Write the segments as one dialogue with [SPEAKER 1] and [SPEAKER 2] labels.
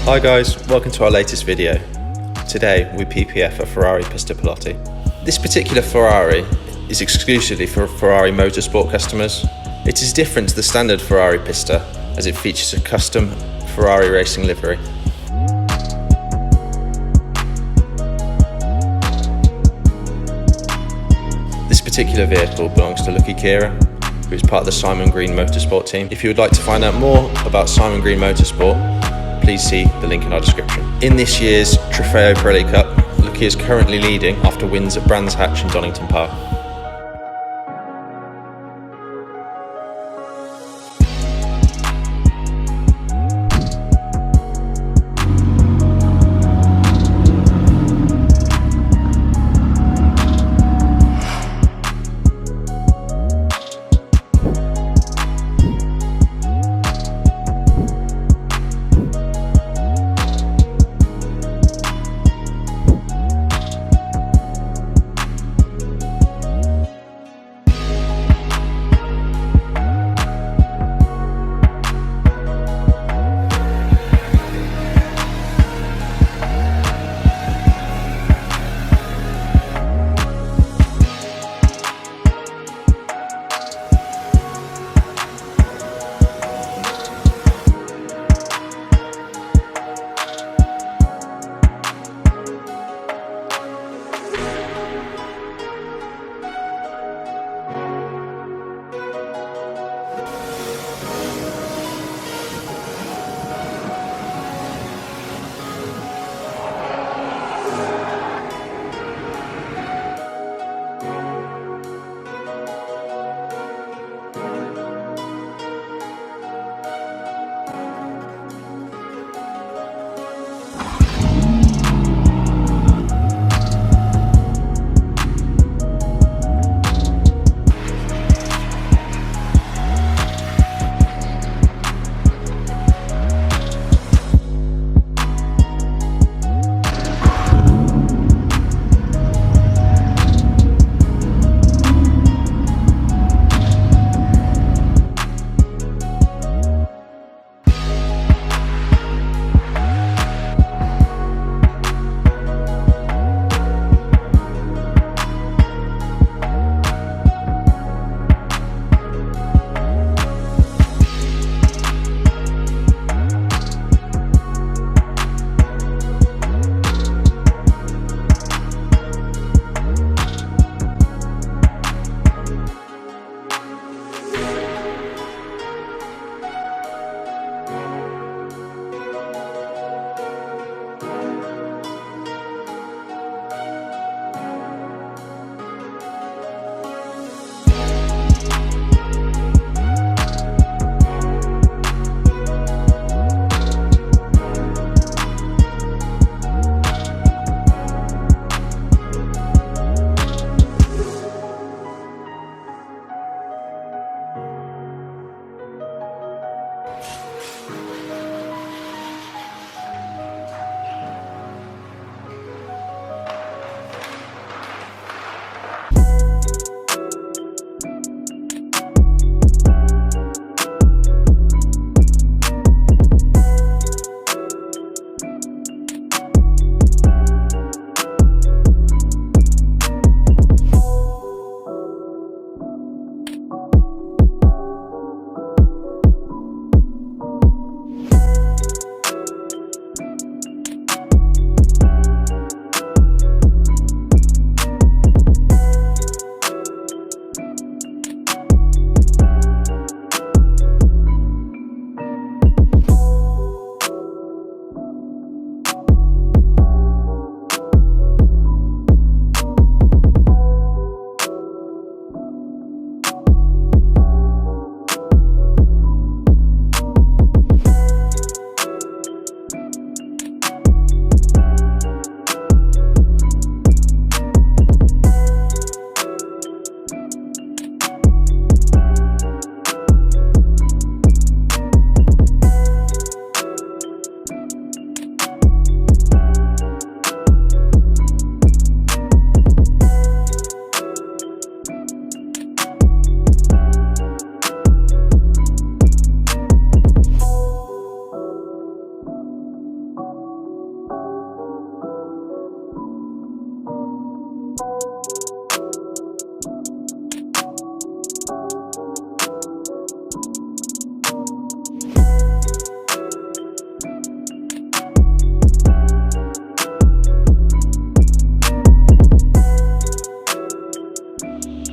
[SPEAKER 1] Hi guys, welcome to our latest video. Today we PPF a Ferrari Pista Piloti. This particular Ferrari is exclusively for Ferrari motorsport customers. It is different to the standard Ferrari Pista as it features a custom Ferrari racing livery. This particular vehicle belongs to Lucky Kira, who is part of the Simon Green Motorsport team. If you would like to find out more about Simon Green Motorsport, please see the link in our description. In this year's Trofeo Pirelli Cup, Lucky is currently leading after wins at Brands Hatch and Donington Park.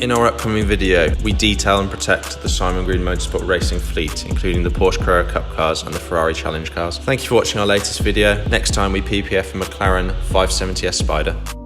[SPEAKER 1] In our upcoming video, we detail and protect the Simon Green Motorsport racing fleet, including the Porsche Carrera Cup cars and the Ferrari Challenge cars. Thank you for watching our latest video. Next time we PPF a McLaren 570S Spider.